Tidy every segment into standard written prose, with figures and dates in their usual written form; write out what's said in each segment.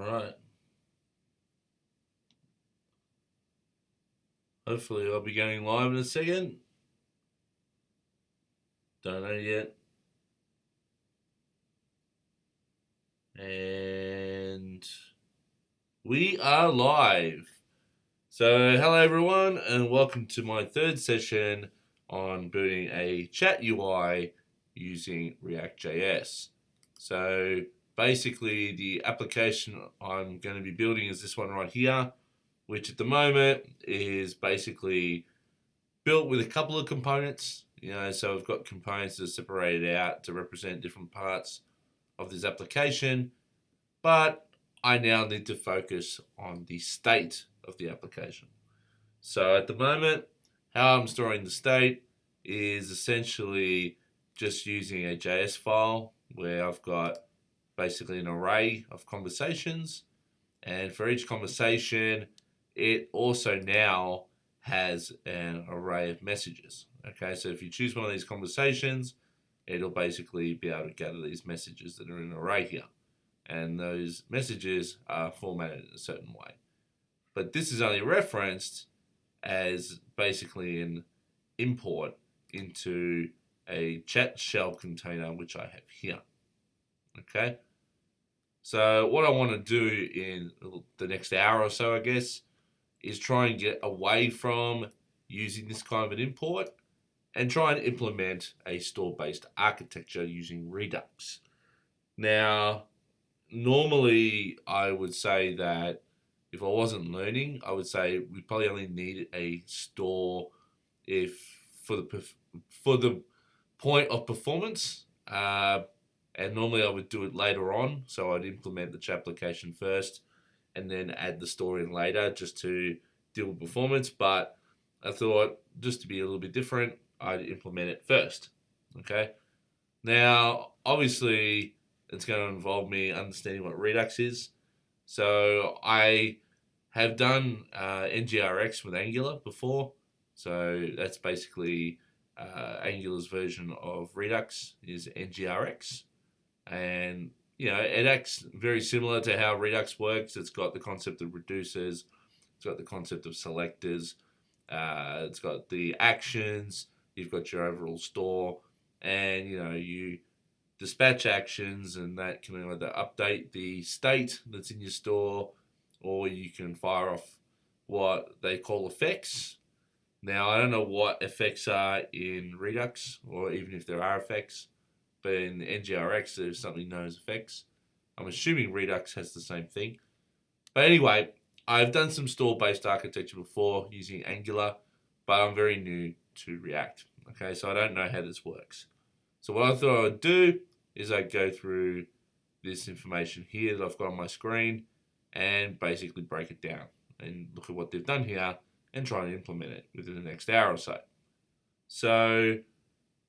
Alright. Hopefully I'll be going live in a second. Don't know yet. And we are live. So hello everyone and welcome to my third session on building a chat UI using react.js. So basically the application I'm going to be building is this one right here, which at the moment is basically built with a couple of components. So we've got components that are separated out to represent different parts of this application, but I now need to focus on the state of the application. So at the moment, how I'm storing the state is essentially just using a JS file where I've got basically an array of conversations, and for each conversation, it also now has an array of messages. Okay, so if you choose one of these conversations, it'll basically be able to gather these messages that are in an array here. And those messages are formatted in a certain way. But this is only referenced as basically an import into a chat shell container, which I have here. Okay. So what I want to do in the next hour or so, I guess, is try and get away from using this kind of an import and try and implement a store-based architecture using Redux. Now, normally I would say that if I wasn't learning, I would say we probably only need a store if for the point of performance. And normally I would do it later on, so I'd implement the chat application first and then add the store in later just to deal with performance. But I thought just to be a little bit different, I'd implement it first. Okay. Now, obviously, it's going to involve me understanding what Redux is. So I have done NGRX with Angular before. So that's basically Angular's version of Redux is NGRX. And it acts very similar to how Redux works. It's got the concept of reducers, it's got the concept of selectors, it's got the actions, you've got your overall store, and you dispatch actions, and that can either update the state that's in your store, or you can fire off what they call effects. Now, I don't know what effects are in Redux, or even if there are effects, but in NGRX there's something known as effects. I'm assuming Redux has the same thing. But anyway, I've done some store-based architecture before using Angular, but I'm very new to React. Okay, so I don't know how this works. So what I thought I would do is I'd go through this information here that I've got on my screen and basically break it down and look at what they've done here and try and implement it within the next hour or so. So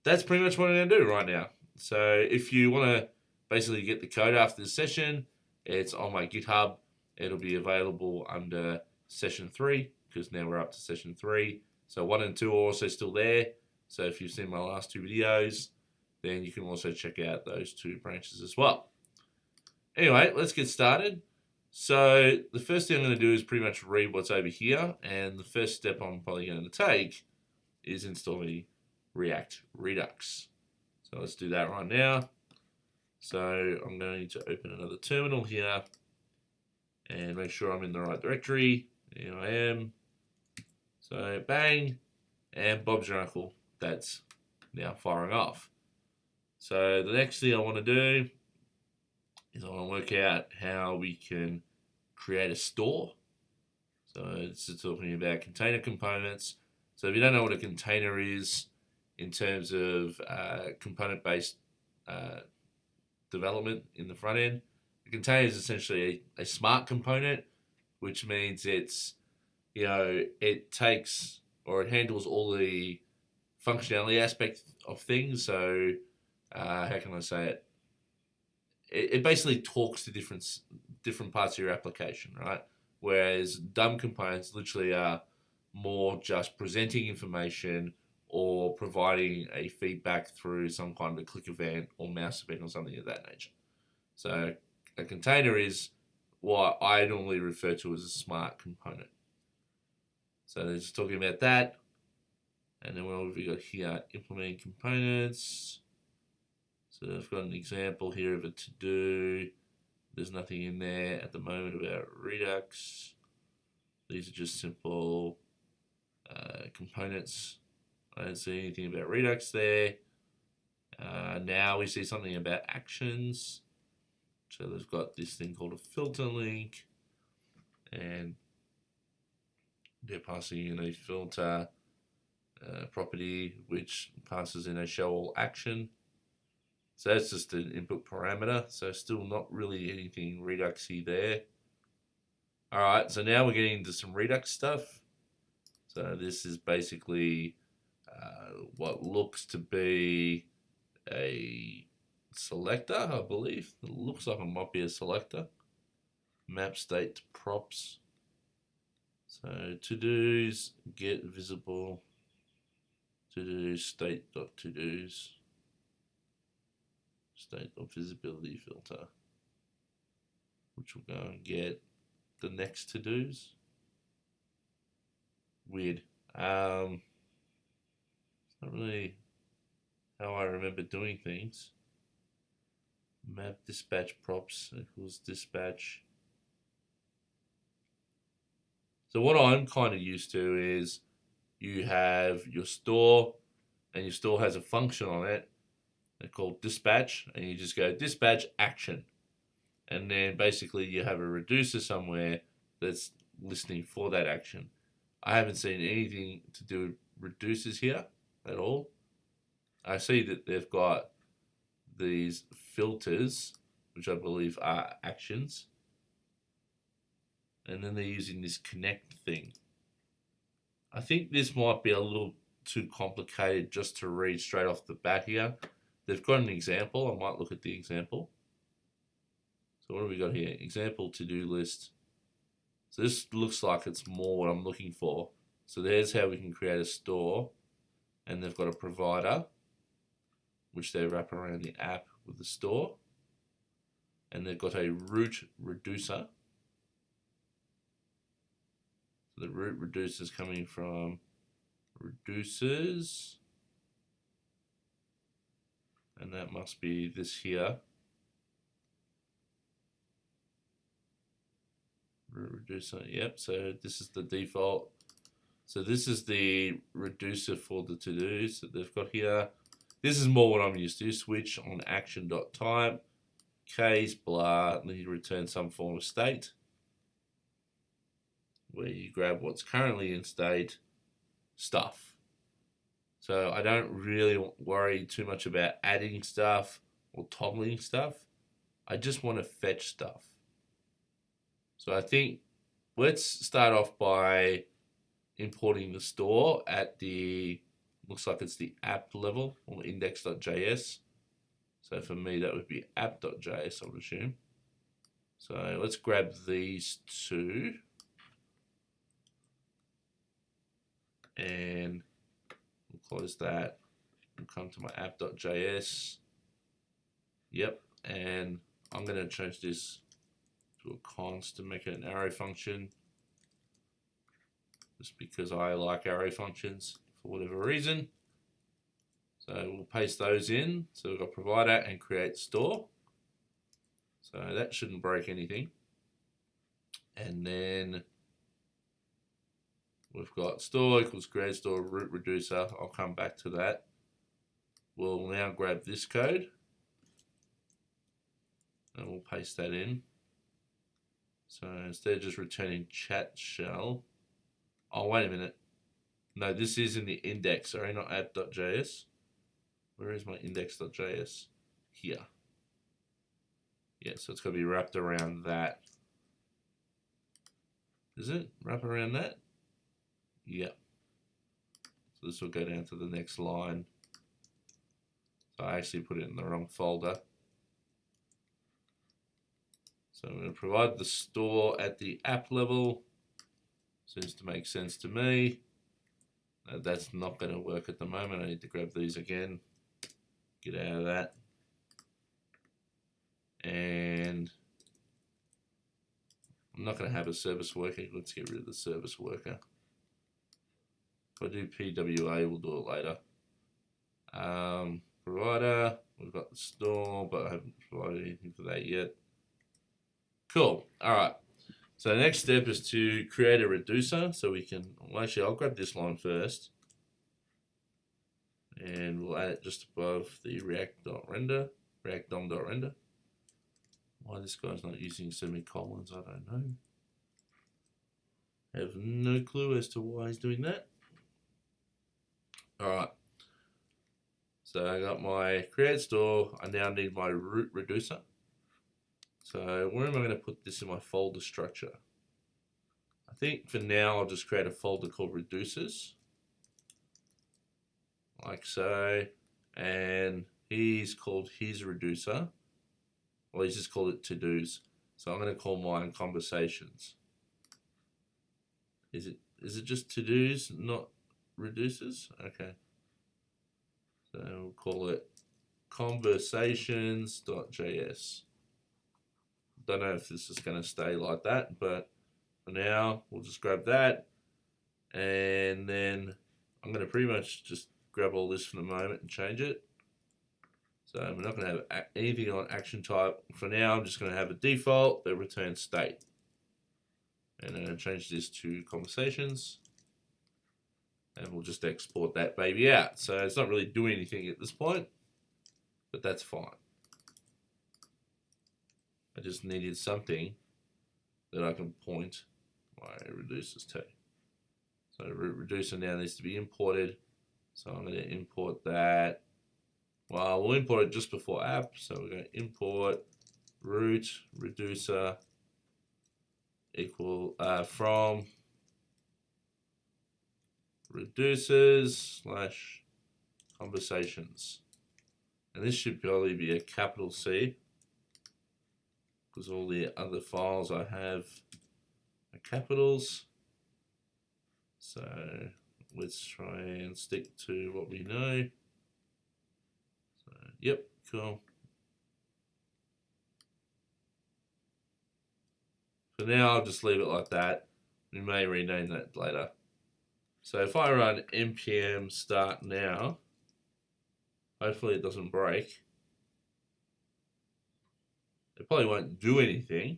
that's pretty much what I'm going to do right now. So if you want to basically get the code after this session, it's on my GitHub. It'll be available under session 3 because now we're up to session 3. So 1 and 2 are also still there. So if you've seen my last 2 videos, then you can also check out those 2 branches as well. Anyway, let's get started. So the first thing I'm going to do is pretty much read what's over here. And the first step I'm probably going to take is installing React Redux. So let's do that right now. So I'm going to open another terminal here and make sure I'm in the right directory. Here I am. So bang, and Bob's your uncle. That's now firing off. So the next thing I want to do is I want to work out how we can create a store. So it's talking about container components. So if you don't know what a container is in terms of component-based development in the front end, a container is essentially a smart component, which means it's, it takes or it handles all the functionality aspect of things. So how can I say it? It basically talks to different parts of your application, right? Whereas dumb components literally are more just presenting information or providing a feedback through some kind of a click event or mouse event or something of that nature. So a container is what I normally refer to as a smart component. So they're just talking about that. And then what have we got here? Implementing components. So I've got an example here of a to-do. There's nothing in there at the moment about Redux. These are just simple components. I don't see anything about Redux there. Now we see something about actions. So they've got this thing called a filter link, and they're passing in a filter property which passes in a show all action. So that's just an input parameter. So still not really anything Reduxy there. All right, so now we're getting into some Redux stuff. So this is basically what looks to be a selector, I believe. It looks like it might be a selector. Map state to props. So to-dos, get visible, to-do state.todos, state.visibility filter, which will go and get the next to-dos. Weird. It's not really how I remember doing things. Map dispatch props equals dispatch. So what I'm kind of used to is you have your store, and your store has a function on it. They're called dispatch, and you just go dispatch action. And then basically you have a reducer somewhere that's listening for that action. I haven't seen anything to do with reducers here at all. I see that they've got these filters, which I believe are actions. And then they're using this connect thing. I think this might be a little too complicated just to read straight off the bat here. They've got an example. I might look at the example. So what have we got here? Example to-do list. So this looks like it's more what I'm looking for. So there's how we can create a store. And they've got a provider, which they wrap around the app with the store. And they've got a root reducer. So the root reducer is coming from reducers. And that must be this here. Root reducer, yep, so this is the default. So this is the reducer for the to-dos that they've got here. This is more what I'm used to. Switch on action.type, case, blah, and then you return some form of state, where you grab what's currently in state, stuff. So I don't really worry too much about adding stuff or toggling stuff. I just want to fetch stuff. So I think let's start off by importing the store at the, looks like it's the app level or index.js. So for me, that would be app.js, I would assume. So let's grab these two. And we'll close that. We'll come to my app.js. Yep, and I'm going to change this to a const to make it an arrow function. Just because I like arrow functions for whatever reason. So we'll paste those in. So we've got provider and create store. So that shouldn't break anything. And then we've got store equals create store root reducer. I'll come back to that. We'll now grab this code and we'll paste that in. So instead of just returning chat shell, oh, wait a minute. No, this is in the index, sorry, not app.js. Where is my index.js? Here. Yeah, so it's got to be wrapped around that. Is it? Wrap around that? Yeah. So this will go down to the next line. So I actually put it in the wrong folder. So I'm going to provide the store at the app level. Seems to make sense to me. That's not going to work at the moment. I need to grab these again. Get out of that. And I'm not going to have a service worker. Let's get rid of the service worker. If I do PWA, we'll do it later. Provider, we've got the store, but I haven't provided anything for that yet. Cool. All right. So the next step is to create a reducer. So we can, well, actually, I'll grab this line first. And we'll add it just above the react.render, react.dom.render. Why this guy's not using semicolons, I don't know. I have no clue as to why he's doing that. All right. So I got my create store. I now need my root reducer. So where am I going to put this in my folder structure? I think for now I'll just create a folder called reducers. Like so. And he's called his reducer. Well, he's just called it to-dos. So I'm going to call mine conversations. Is it just to-dos, not reducers? Okay. So we'll call it conversations.js. Don't know if this is going to stay like that, but for now, we'll just grab that. And then I'm going to pretty much just grab all this for the moment and change it. So we're not going to have anything on action type. For now, I'm just going to have a default that returns state. And I'm going to change this to conversations. And we'll just export that baby out. So it's not really doing anything at this point, but that's fine. I just needed something that I can point my reducers to. So the root reducer now needs to be imported. So I'm going to import that. Well, we'll import it just before app. So we're going to import root reducer equal from reducers / conversations. And this should probably be a capital C, because all the other files I have are capitals. So let's try and stick to what we know. So, yep, cool. For now, I'll just leave it like that. We may rename that later. So if I run npm start now, hopefully it doesn't break. It probably won't do anything.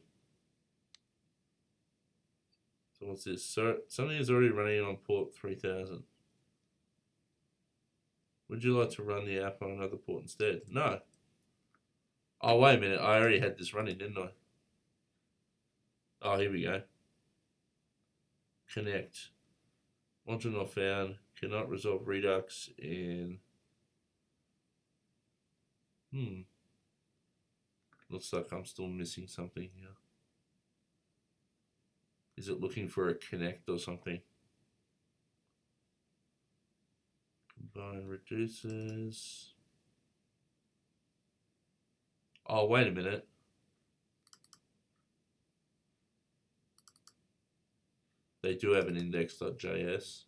So what's this? So something is already running on port 3000. Would you like to run the app on another port instead? No. Oh, wait a minute. I already had this running, didn't I? Oh, here we go. Connect. Module not found. Cannot resolve Redux in... Looks like I'm still missing something here. Is it looking for a connect or something? Combine reduces. Oh, wait a minute. They do have an index.js.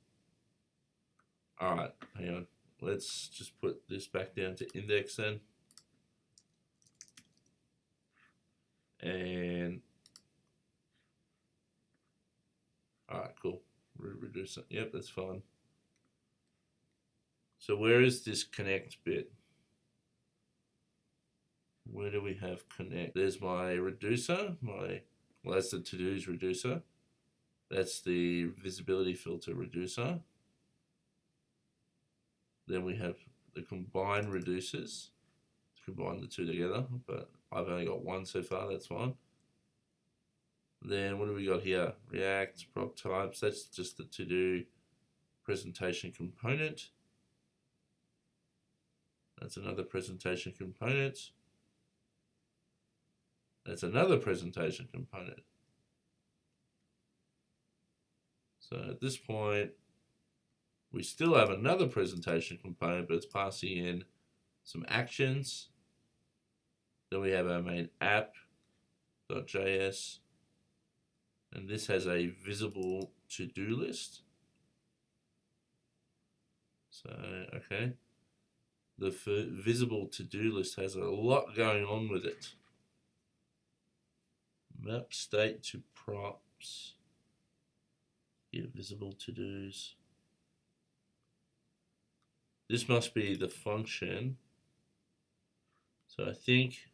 All right, hang on. Let's just put this back down to index then. And all right, cool. Reduce it. Yep, that's fine. So where is this connect bit? Where do we have connect? There's my reducer. Well, that's the to-dos reducer. That's the visibility filter reducer. Then we have the combine reducers. Combine the two together, but I've only got one so far, that's fine. Then what do we got here? React, prop types, that's just the to-do presentation component. That's another presentation component. That's another presentation component. So at this point, we still have another presentation component, but it's passing in some actions. Then we have our main app.js. And this has a visible to-do list. So, okay. The visible to-do list has a lot going on with it. Map state to props. Get visible to-dos. This must be the function. So I think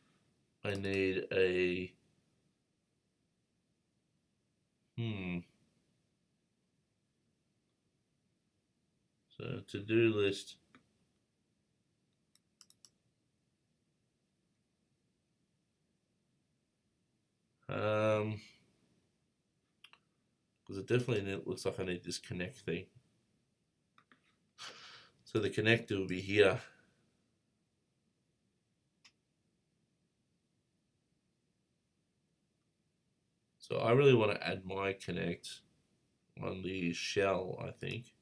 I need a So to-do list. Because it definitely looks like I need this connect thing. So the connector will be here. So I really want to add my connect on the shell, I think,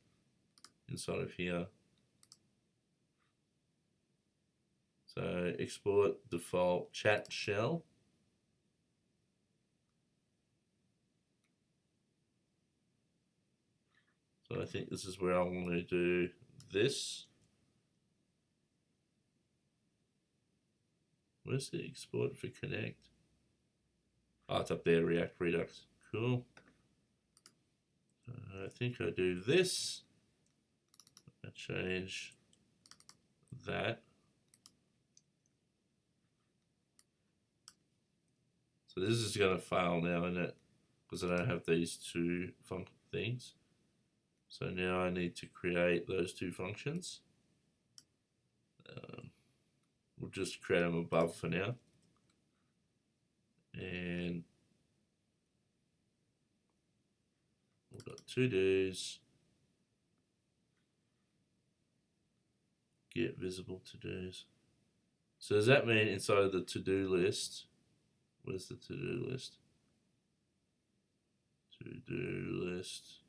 inside of here. So export default chat shell. So I think this is where I want to do this. Where's the export for connect? Oh, it's up there, React Redux. Cool. I think I do this. I change that. So this is going to fail now, isn't it? Because I don't have these two things. So now I need to create those two functions. We'll just create them above for now. And we've got to-dos. Get visible to-dos. So does that mean inside of the to-do list, where's the to-do list? To-do list.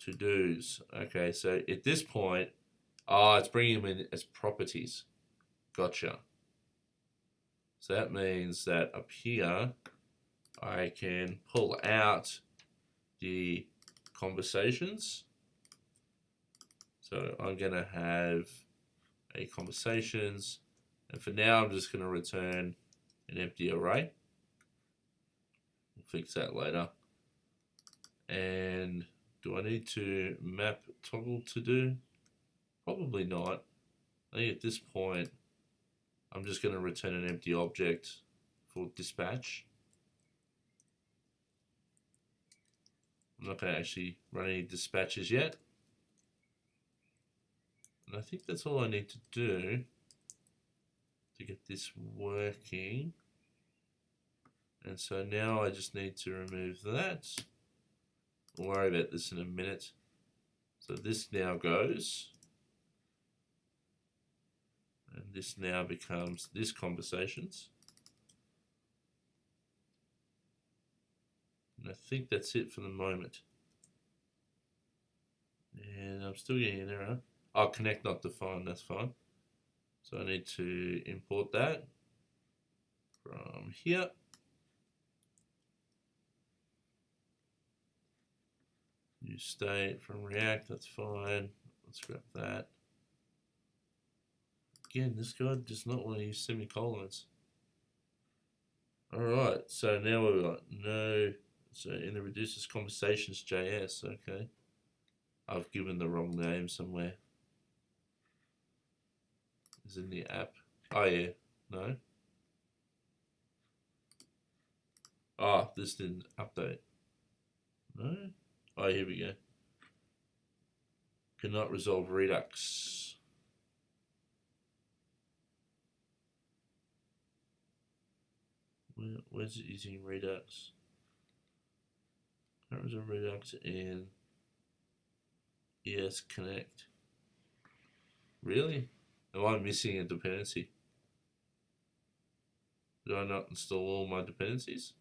To-dos. Okay, so at this point, it's bringing them in as properties. Gotcha. So that means that up here, I can pull out the conversations. So I'm going to have a conversations. And for now, I'm just going to return an empty array. We'll fix that later. And do I need to map toggle to do? Probably not. I think at this point, I'm just going to return an empty object for dispatch. I'm not going to actually run any dispatches yet. And I think that's all I need to do to get this working. And so now I just need to remove that. We'll worry about this in a minute. So this now goes. And this now becomes this conversations. And I think that's it for the moment. And I'm still getting an error. Oh, connect not defined, that's fine. So I need to import that from here. Use state from React, that's fine. Let's grab that. Again, this guy does not want to use semicolons. Alright, so now we've got no, so in the reduces conversations JS, okay. I've given the wrong name somewhere. Is in the app. Oh yeah, no. Oh, this didn't update. No? Oh, here we go. Cannot resolve Redux. Where's it using Redux? Can't resolve Redux in ES Connect. Really? Am I missing a dependency? Did I not install all my dependencies?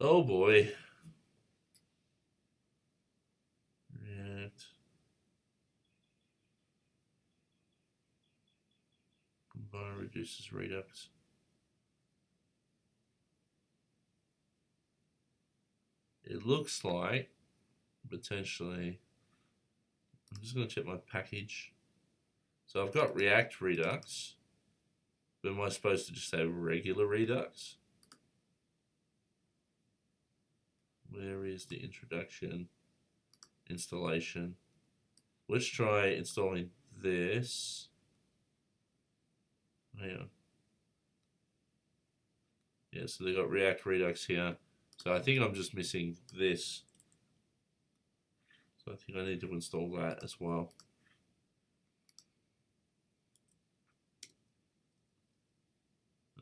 Oh boy. React. Combine reduces Redux. It looks like potentially, I'm just going to check my package. So I've got React Redux. But am I supposed to just say regular Redux? Where is the introduction? Installation. Let's try installing this. Hang on. Yeah, so they got React Redux here. So I think I'm just missing this. So I think I need to install that as well.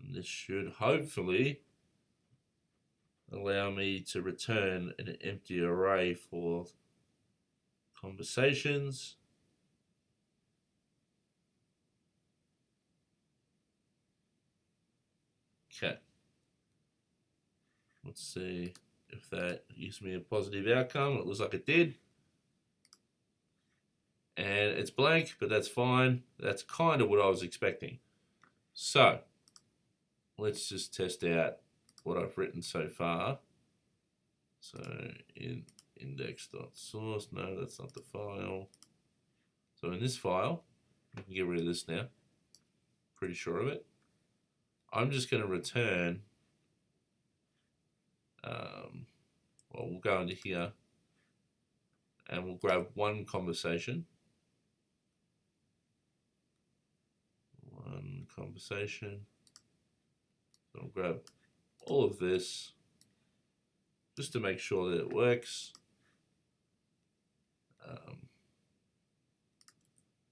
And this should hopefully allow me to return an empty array for conversations. Okay. Let's see if that gives me a positive outcome. It looks like it did. And it's blank, but that's fine. That's kind of what I was expecting. So let's just test out what I've written so far. So in index.source, no, that's not the file. So in this file, we can get rid of this now. Pretty sure of it. I'm just going to return, well, we'll go into here and we'll grab one conversation. One conversation. So I'll grab all of this just to make sure that it works.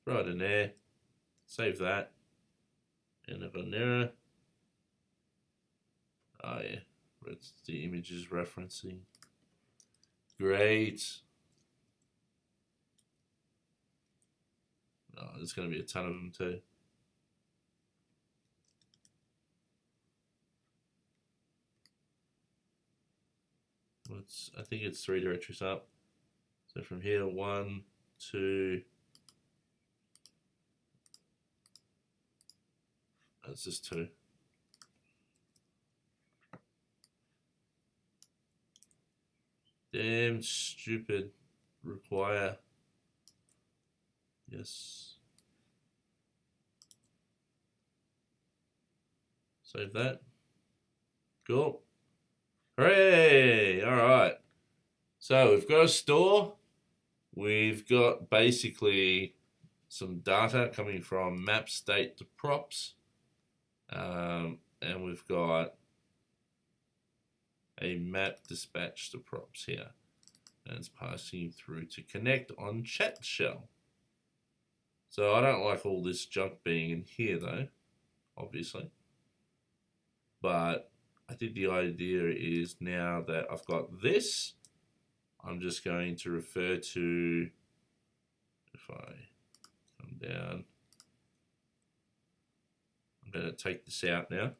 Throw it in there, save that, and I've got an error. Oh yeah, it's the images referencing. Great. Oh, there's going to be a ton of them too. I think it's 3 directories up. So from here, 1, 2. That's just 2. Damn stupid require. Yes. Save that. Cool. Hooray! All right. So we've got a store. We've got basically some data coming from map state to props. And we've got a map dispatch to props here. And it's passing through to connect on chat shell. So I don't like all this junk being in here though, obviously. But I think the idea is now that I've got this, I'm just going to refer to, if I come down, I'm going to take this out now.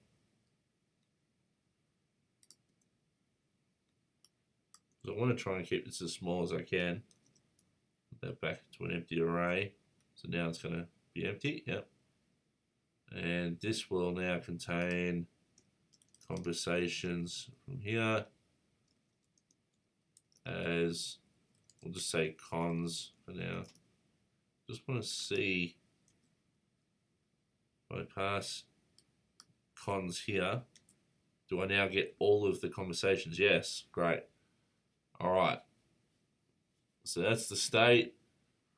I want to try and keep this as small as I can. Put that back to an empty array. So now it's going to be empty. Yep. And this will now contain conversations from here as, we'll just say cons for now. Just want to see if I pass cons here, do I now get all of the conversations? Yes, great. All right. So that's the state.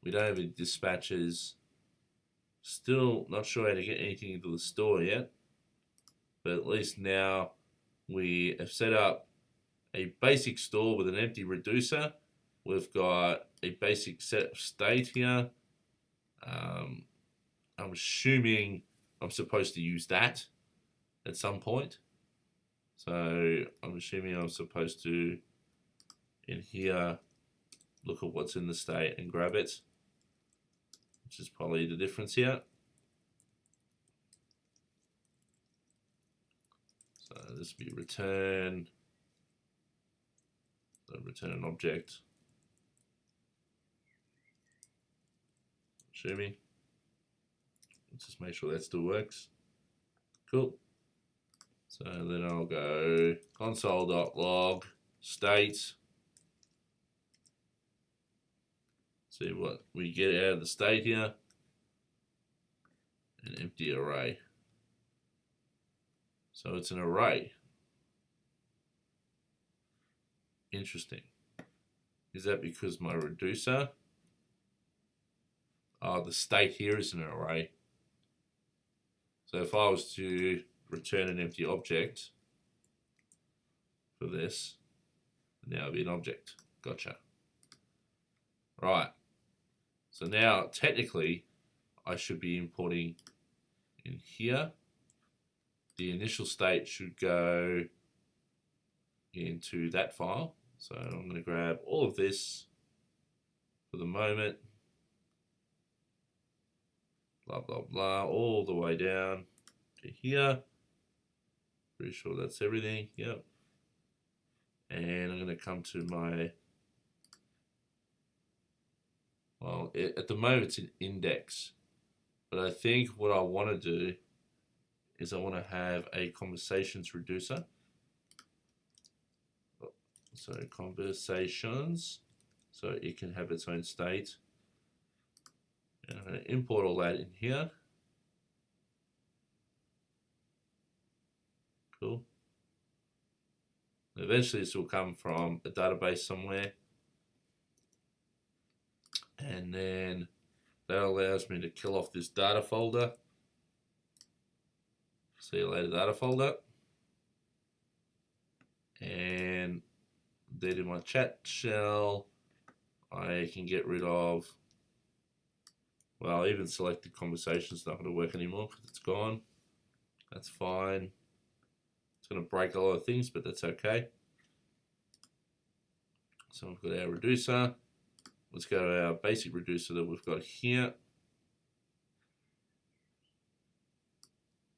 We don't have any dispatches. Still not sure how to get anything into the store yet. But at least now we have set up a basic store with an empty reducer. We've got a basic set of state here. I'm assuming I'm supposed to use that at some point. So I'm assuming I'm supposed to, in here, look at what's in the state and grab it, which is probably the difference here. So this will be return, so return an object. Assuming. Let's just make sure that still works. Cool. So then I'll go console.log state. See what we get out of the state here. empty array. So it's an array. Interesting. Is that because my reducer? Oh, the state here is an array. So if I was to return an empty object for this, now it'll be an object. Gotcha. Right. So now technically I should be importing in here. The initial state should go into that file. So I'm going to grab all of this for the moment. Blah, blah, blah, all the way down to here. Pretty sure that's everything. Yep. And I'm going to come to my, well, at the moment it's an index. But I think what I want to do is I want to have a conversations reducer. So conversations, so it can have its own state. And I'm going to import all that in here. Cool. Eventually this will come from a database somewhere. And then that allows me to kill off this data folder. See you later, data folder. And then in my chat shell, I can get rid of, well, even selected conversations not going to work anymore because it's gone. That's fine. It's going to break a lot of things, but that's okay. So we've got our reducer. Let's go to our basic reducer that we've got here.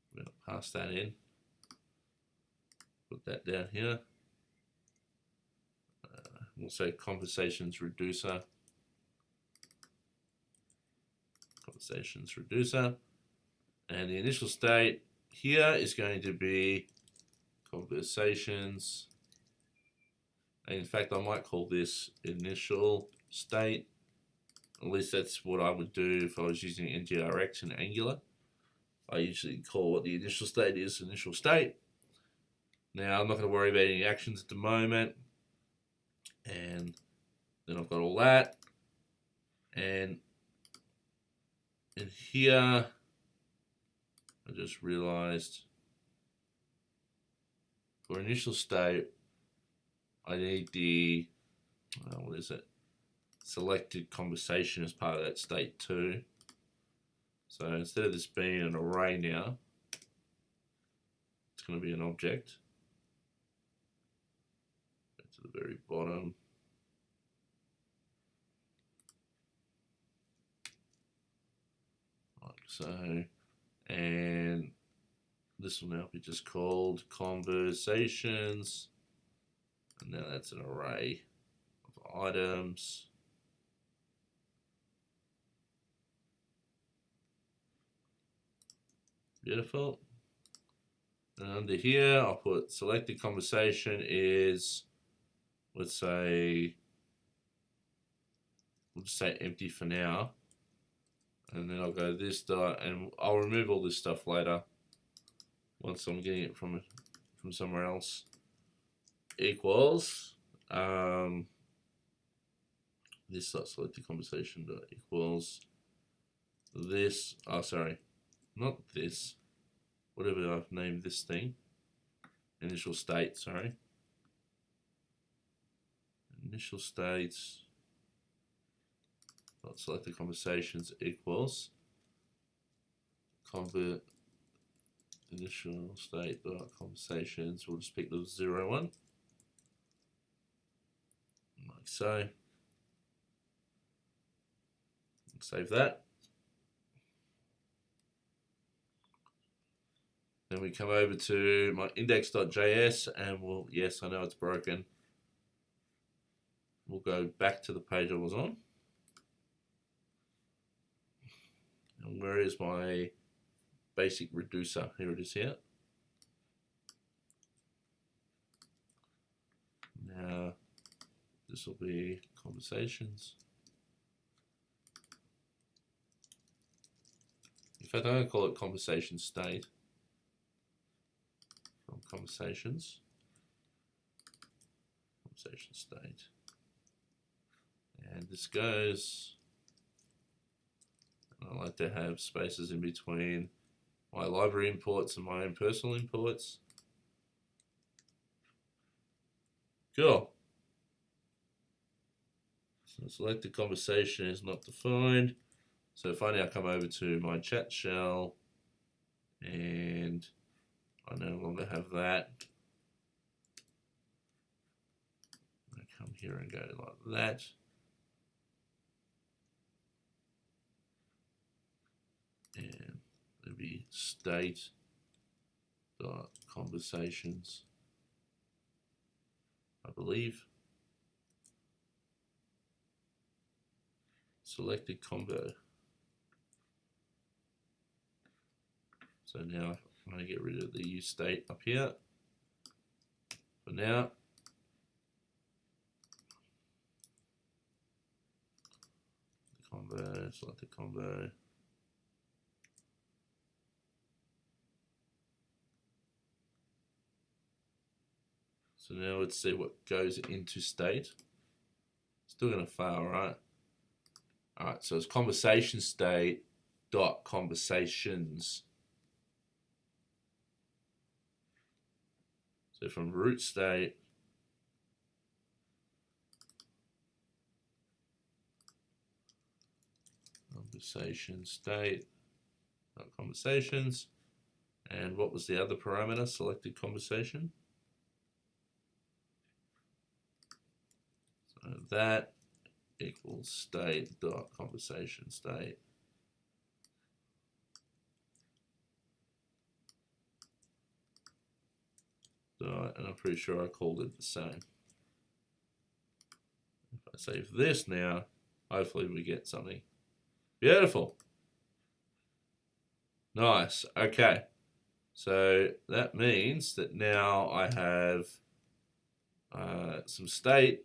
I'm going to pass that in. Put that down here. We'll say conversations reducer. Conversations reducer. And the initial state here is going to be conversations. And in fact, I might call this initial state. At least that's what I would do if I was using NGRX and Angular. I usually call what the initial state is initial state. Now, I'm not going to worry about any actions at the moment. And then I've got all that. And in here, I just realized for initial state, I need the, what is it? Selected conversation as part of that state too. So instead of this being an array now, it's going to be an object. Go to the very bottom. Like so. And this will now be just called conversations. And now that's an array of items. Beautiful. And under here, I'll put selected conversation is, let's say, we'll just say empty for now. And then I'll go this dot, and I'll remove all this stuff later once I'm getting it from somewhere else. Equals this dot selected conversation dot equals this. Oh, sorry, not this. Whatever I've named this thing. Initial state. Sorry. Initial states. Selected conversations equals convert initial state dot conversations. We'll just pick the 0 one, like so. Save that. Then we come over to my index.js and we'll, yes, I know it's broken. We'll go back to the page I was on. And where is my basic reducer? Here it is here. Now, this will be conversations In fact, I'm going to call it conversation state from conversations. Conversation state. And this goes, I like to have spaces in between my library imports and my own personal imports. Cool. So selected conversation is not defined. So if I now come over to my chat shell and I no longer have that, I come here and go like that. And there'll be state dot conversations, I believe. Selected combo. So now I'm going to get rid of the use state up here. For now, the combo, select the combo. So now let's see what goes into state. Still going to fail, right? All right, so it's conversation state dot conversations. So from root state, conversation state dot conversations, and what was the other parameter? Selected conversation. So that equals state dot conversation state. And I'm pretty sure I called it the same. If I save this now, hopefully we get something. Beautiful. Nice. Okay. So that means that now I have some state.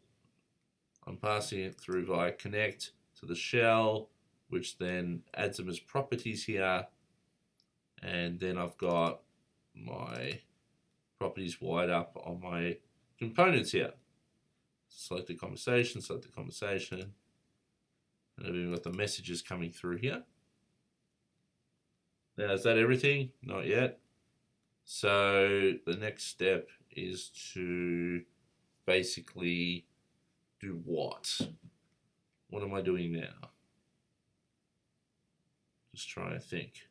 I'm passing it through via connect to the shell, which then adds them as properties here. And then I've got my properties wired up on my components here. Select the conversation, and then we've got the messages coming through here. Now, is that everything? Not yet. So the next step is to basically do what? What am I doing now? Just trying to think.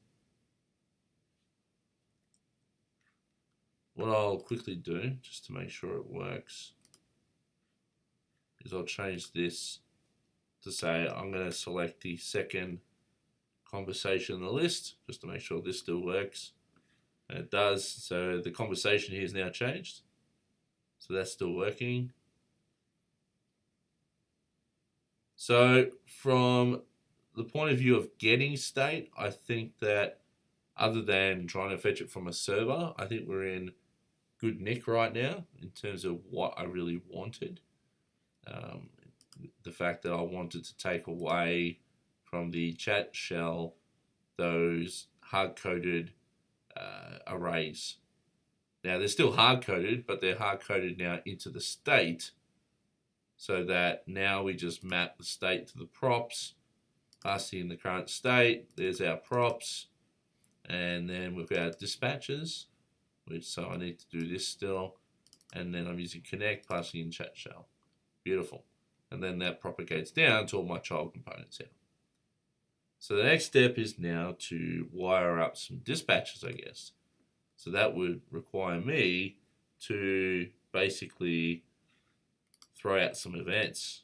What I'll quickly do, just to make sure it works, is I'll change this to say I'm going to select the second conversation in the list, just to make sure this still works. And it does, so the conversation here is now changed. So that's still working. So from the point of view of getting state, I think that other than trying to fetch it from a server, I think we're in good nick right now in terms of what I really wanted. The fact that I wanted to take away from the chat shell those hard-coded arrays. Now they're still hard-coded, but they're hard-coded now into the state, so that now we just map the state to the props, passing in the current state. There's our props, and then we've got our dispatches, so I need to do this still, and then I'm using connect, passing in chat shell. Beautiful. And then that propagates down to all my child components here. So the next step is now to wire up some dispatches, I guess. So that would require me to basically throw out some events.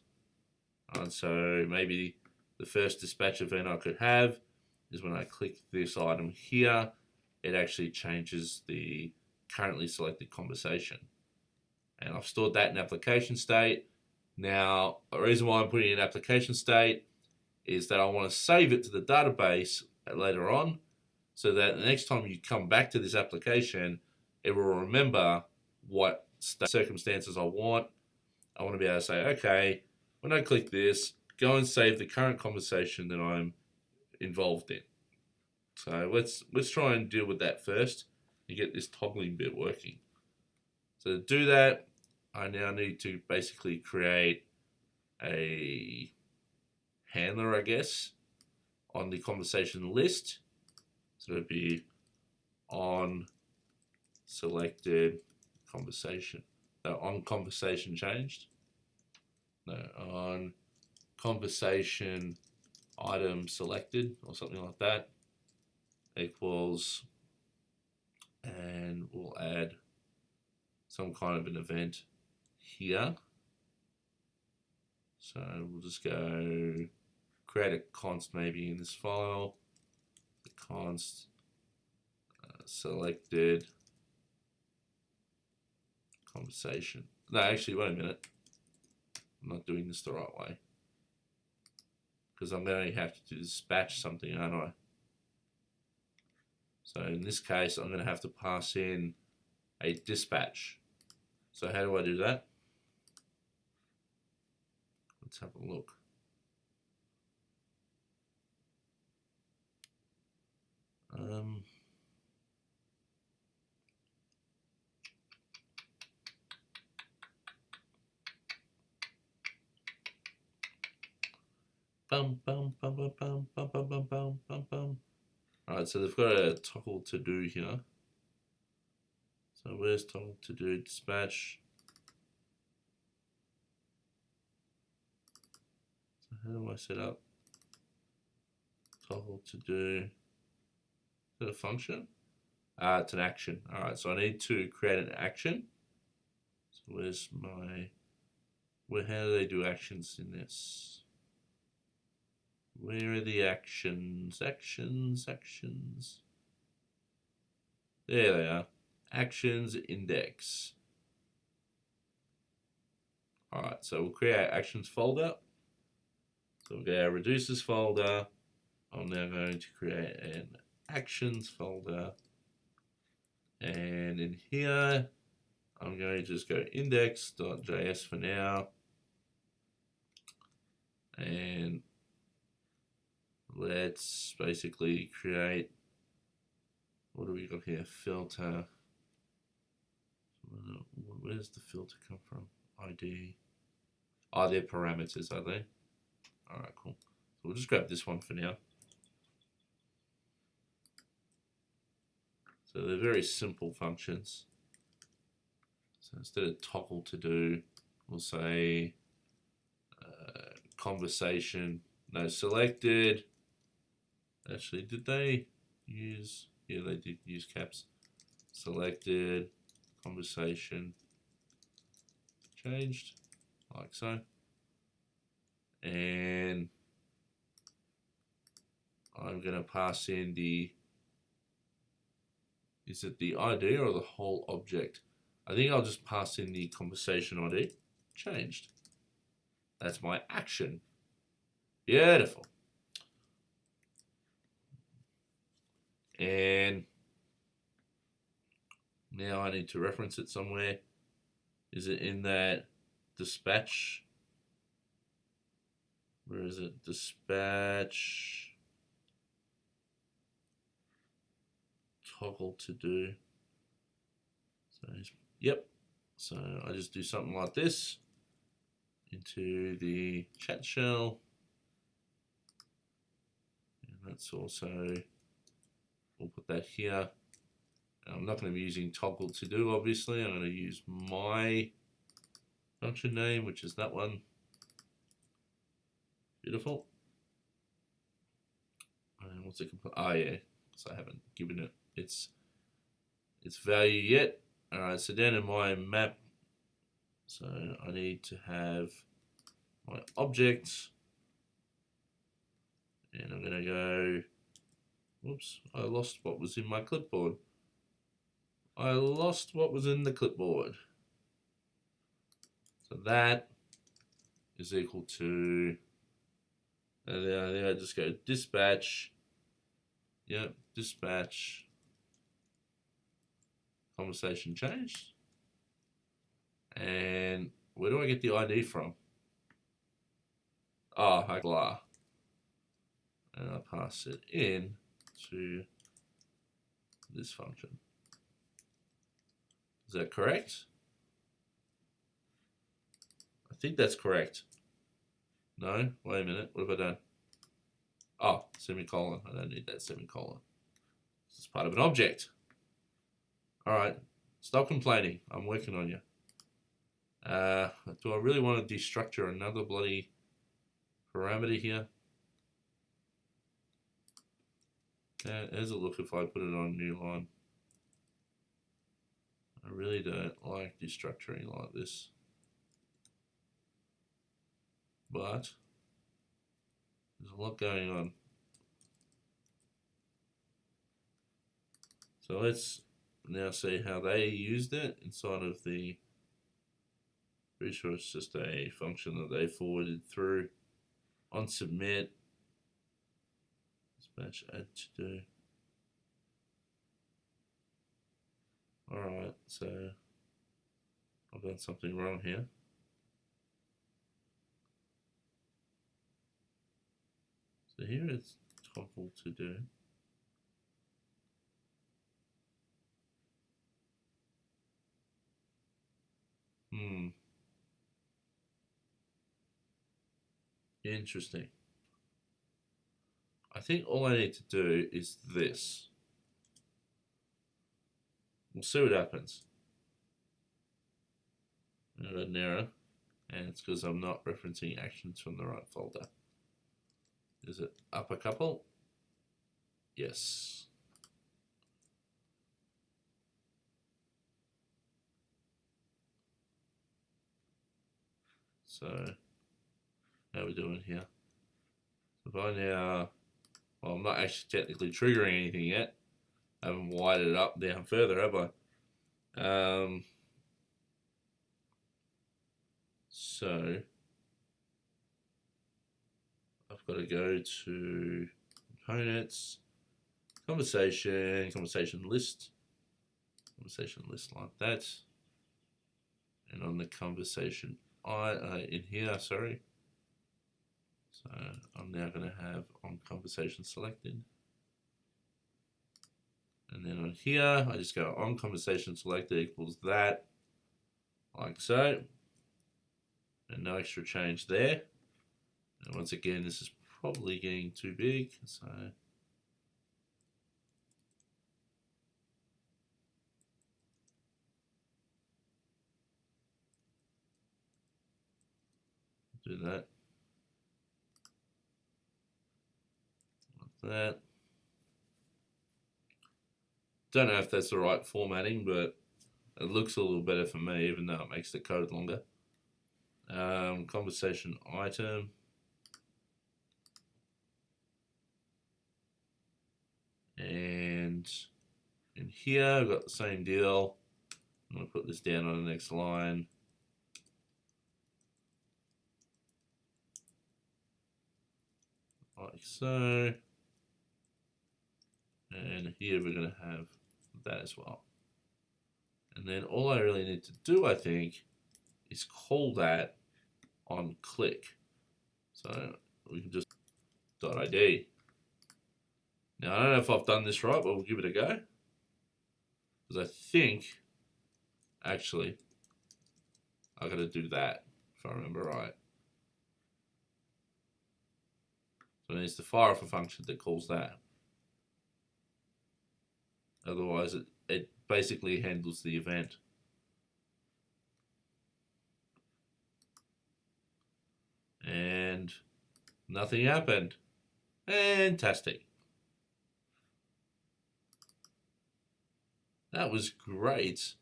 And so maybe the first dispatch event I could have is when I click this item here, it actually changes the currently selected conversation. And I've stored that in application state. Now, the reason why I'm putting it in application state is that I want to save it to the database later on, so that the next time you come back to this application, it will remember what circumstances I want. I want to be able to say, okay, when I click this, go and save the current conversation that I'm involved in. So let's try and deal with that first and get this toggling bit working. So to do that, I now need to basically create a handler, I guess, on the conversation list. So it'd be on selected conversation. No, on conversation changed. No, on conversation item selected or something like that equals, and we'll add some kind of an event here. So we'll just go create a const maybe in this file. The const selected conversation. No, actually, wait a minute. I'm not doing this the right way because I'm going to have to dispatch something, aren't I? So in this case, I'm going to have to pass in a dispatch. So how do I do that? Let's have a look. Bum bum bum bum bum bum bum bum bum bum bum. Alright, so they've got a toggle to do here. So where's toggle to do dispatch? So how do I set up toggle to do? Is that a function? It's an action. Alright, so I need to create an action. So where's my, how do they do actions in this? Where are the actions? Actions. There they are. Actions index. Alright, so we'll create our actions folder. So we'll get our reducers folder. I'm now going to create an actions folder. And in here, I'm going to just go index.js for now. And let's basically create, what do we got here? Filter. Where's the filter come from? ID. Oh, they're parameters, are they? Alright, cool. So we'll just grab this one for now. So they're very simple functions. So instead of toggle to do, we'll say conversation, no, selected. Actually, did they use, yeah, they did use caps. Selected, conversation, changed, like so. And I'm going to pass in the, is it the ID or the whole object? I think I'll just pass in the conversation ID, changed. That's my action. Beautiful. And now I need to reference it somewhere. Is it in that dispatch? Where is it? Dispatch. Toggle to do. So, yep. So I just do something like this into the chat shell. And that's also, we'll put that here. I'm not going to be using toggle to do, obviously. I'm going to use my function name, which is that one. Beautiful. And what's it? Oh yeah, so I haven't given it its value yet. All right, so down in my map, so I need to have my objects, and I'm going to go. Whoops! I lost what was in my clipboard. I lost what was in the clipboard. So that is equal to, and then I just go dispatch. Yep, dispatch. Conversation changed. And where do I get the ID from? Oh, Hagla. And I pass it in. to this function. Is that correct? I think that's correct. No, wait a minute. What have I done? Oh, semicolon. I don't need that semicolon. This is part of an object. All right. Stop complaining. I'm working on you. Do I really want to destructure another bloody parameter here? There's a look if I put it on new line. I really don't like destructuring like this. But there's a lot going on. So let's now see how they used it inside of the, pretty sure it's just a function that they forwarded through on submit. Dispatch add to do. Alright, so I've done something wrong here. So here it's toggle to do. Interesting. I think all I need to do is this. We'll see what happens. I got an error, and it's because I'm not referencing actions from the right folder. Is it up a couple? Yes. So how are we doing here? So if I now, well, I'm not actually technically triggering anything yet. I haven't wired it up down further, have I? So I've got to go to components, conversation list like that, and on the conversation in here, sorry. So I'm now going to have on conversation selected. And then on here, I just go on conversation selected equals that, like so. And no extra change there. And once again, this is probably getting too big, so do that. Like that. Don't know if that's the right formatting, but it looks a little better for me, even though it makes the code longer. Conversation item. And in here, I've got the same deal. I'm going to put this down on the next line. Like so. And here we're going to have that as well. And then all I really need to do, I think, is call that on click. So we can just .id. Now I don't know if I've done this right, but we'll give it a go. Because I think, actually, I got to do that, if I remember right. So it needs to fire off a function that calls that. Otherwise, it basically handles the event. And nothing happened. Fantastic. That was great.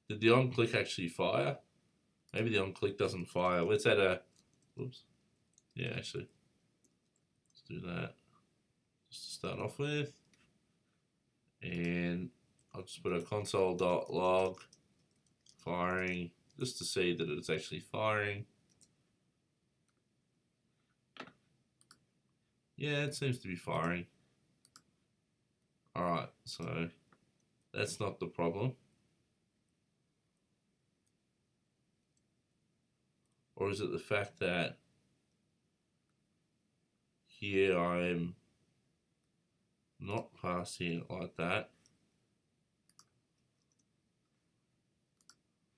Did the on click actually fire? Maybe the on click doesn't fire. Let's add a, whoops. Yeah, actually, let's do that. Just to start off with. And I'll just put a console.log firing just to see that it's actually firing. Yeah, it seems to be firing. Alright, so that's not the problem. Or is it the fact that here I'm not passing it like that.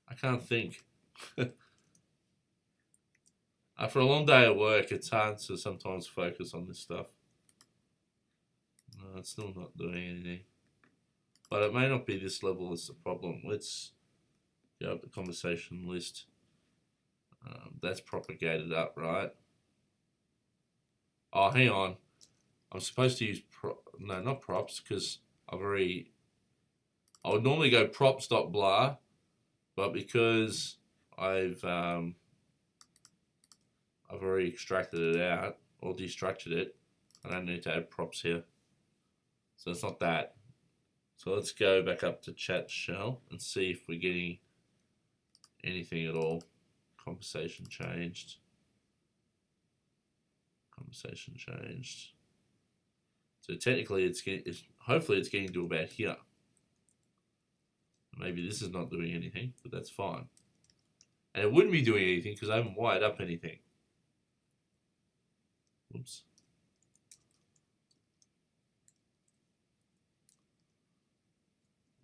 I can't think. After a long day at work, it's hard to sometimes focus on this stuff. No, it's still not doing anything. But it may not be this level that's the problem. Let's go up the conversation list. That's propagated up, right? Oh, hang on. I'm supposed to use no, not props, because I would normally go props.blah, but because I've already extracted it out or destructured it, I don't need to add props here. So it's not that. So let's go back up to chat shell and see if we're getting anything at all. Conversation changed. Conversation changed. So technically hopefully it's getting to about here. Maybe this is not doing anything, but that's fine. And it wouldn't be doing anything because I haven't wired up anything. Oops.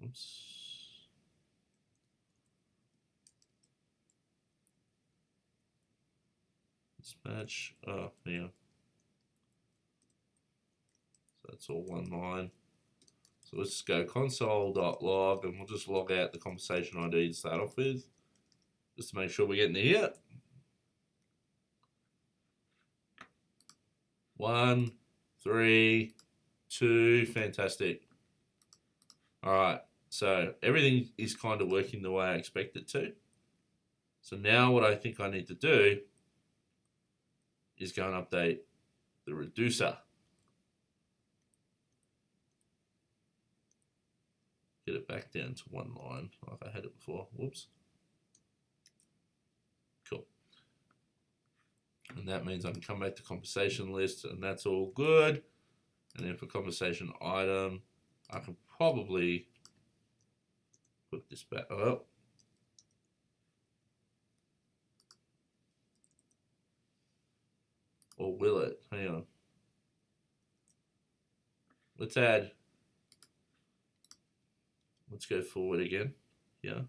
Oops. Dispatch. Oh, yeah. So that's all one line. So let's just go console.log and we'll just log out the conversation ID to start off with, just to make sure we're getting here. 1, 3, 2, fantastic. All right, so everything is kind of working the way I expect it to. So now what I think I need to do is go and update the reducer. Get it back down to one line like I had it before. Whoops. Cool. And that means I can come back to conversation list and that's all good. And then for conversation item, I can probably put this back. Oh. Or will it? Hang on. Let's go forward again. Yeah.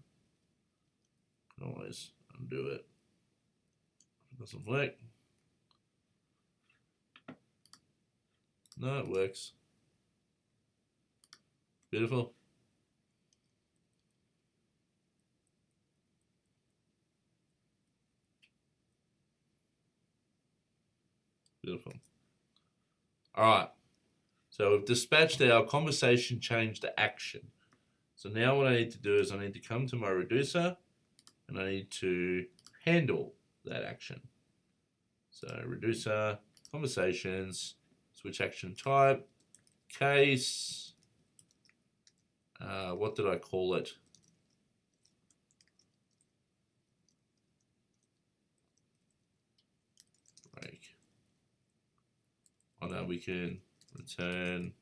Can always undo it. It doesn't work. No, it works. Beautiful. Beautiful. All right. So we've dispatched our conversation change to action. So now what I need to do is I need to come to my reducer and I need to handle that action. So reducer, conversations, switch action type, case, what did I call it? Break. Oh no, we can return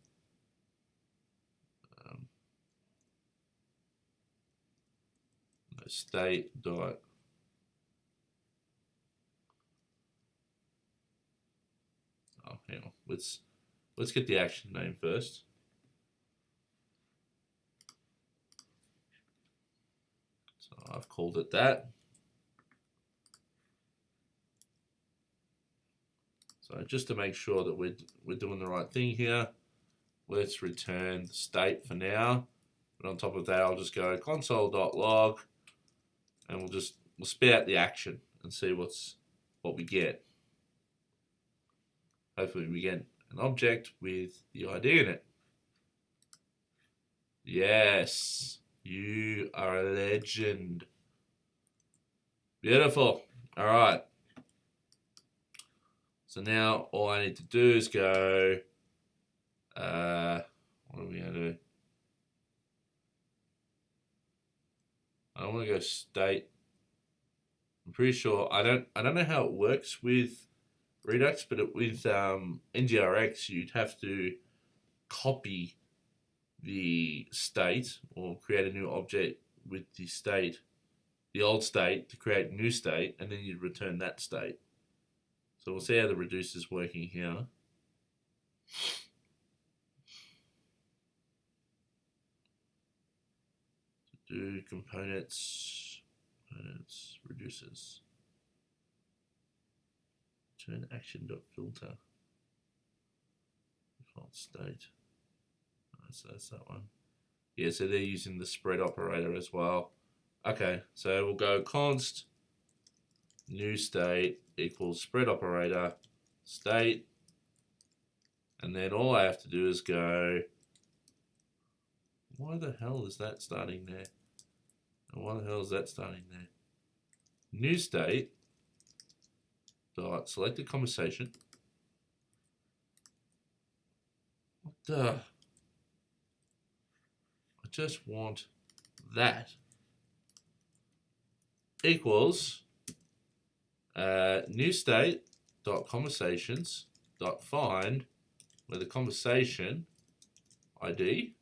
state dot hang on. Let's get the action name first. So I've called it that. So just to make sure that we're doing the right thing here, let's return the state for now. And on top of that, I'll just go console.log and we'll spit out the action and see what we get. Hopefully we get an object with the ID in it. Yes, you are a legend. Beautiful. All right. So now all I need to do is go, what are we going to do? I don't want to go state. I'm pretty sure, I don't know how it works with Redux, but with NGRX, you'd have to copy the state or create a new object with the state, the old state, to create a new state, and then you'd return that state. So we'll see how the reducer is working here. do components reduces. Turn action.filter. Default state. So that's that one. Yeah, so they're using the spread operator as well. Okay, so we'll go const new state equals spread operator state, and then all I have to do is go, why the hell is that starting there? And why the hell is that starting there? New state dot select a conversation. What the? I just want that equals new state dot conversations dot find where the conversation ID.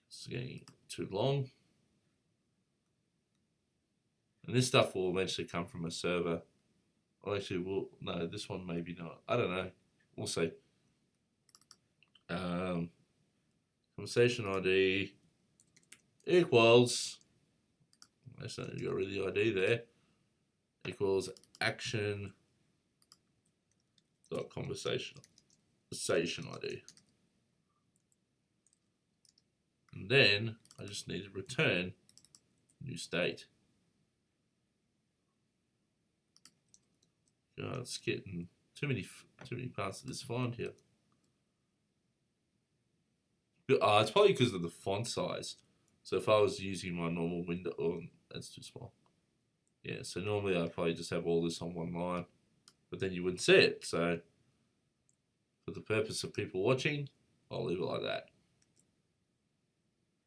It's getting too long. And this stuff will eventually come from a server. Well, actually, no, this one maybe not. I don't know. We'll see. Conversation ID equals, actually, you got rid of the ID there, equals action dot conversation ID. And then I just need to return new state. God, it's getting too many parts of this font here. It's probably because of the font size. So if I was using my normal window, that's too small. Yeah, so normally I'd probably just have all this on one line, but then you wouldn't see it. So for the purpose of people watching, I'll leave it like that.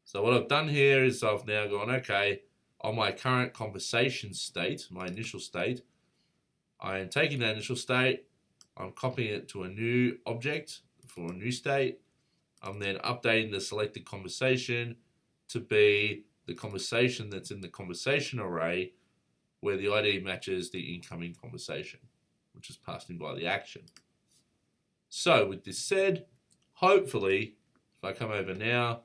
So what I've done here is I've now gone, okay, on my current conversation state, my initial state, I am taking that initial state, I'm copying it to a new object for a new state. I'm then updating the selected conversation to be the conversation that's in the conversation array where the ID matches the incoming conversation, which is passed in by the action. So with this said, hopefully, if I come over now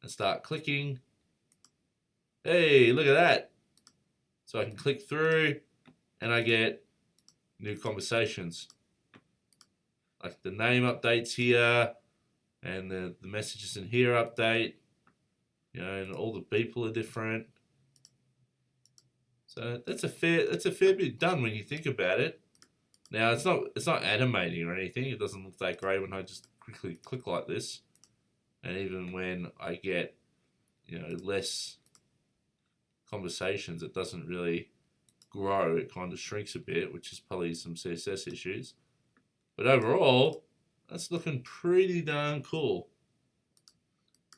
and start clicking, hey, look at that. So I can click through and I get new conversations. Like the name updates here and the messages in here update, you know, and all the people are different. So that's a fair bit done when you think about it. Now it's not animating or anything. It doesn't look that great when I just quickly click like this. And even when I get, you know, less conversations, it doesn't really grow. It kind of shrinks a bit, which is probably some CSS issues. But overall, that's looking pretty darn cool.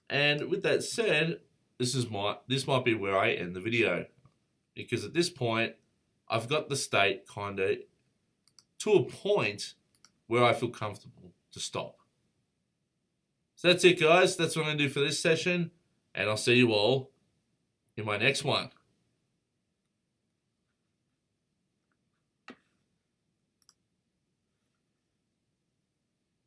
And with that said, this might be where I end the video, because at this point, I've got the state kind of to a point where I feel comfortable to stop. So that's it, guys. That's what I'm going to do for this session, and I'll see you all in my next one.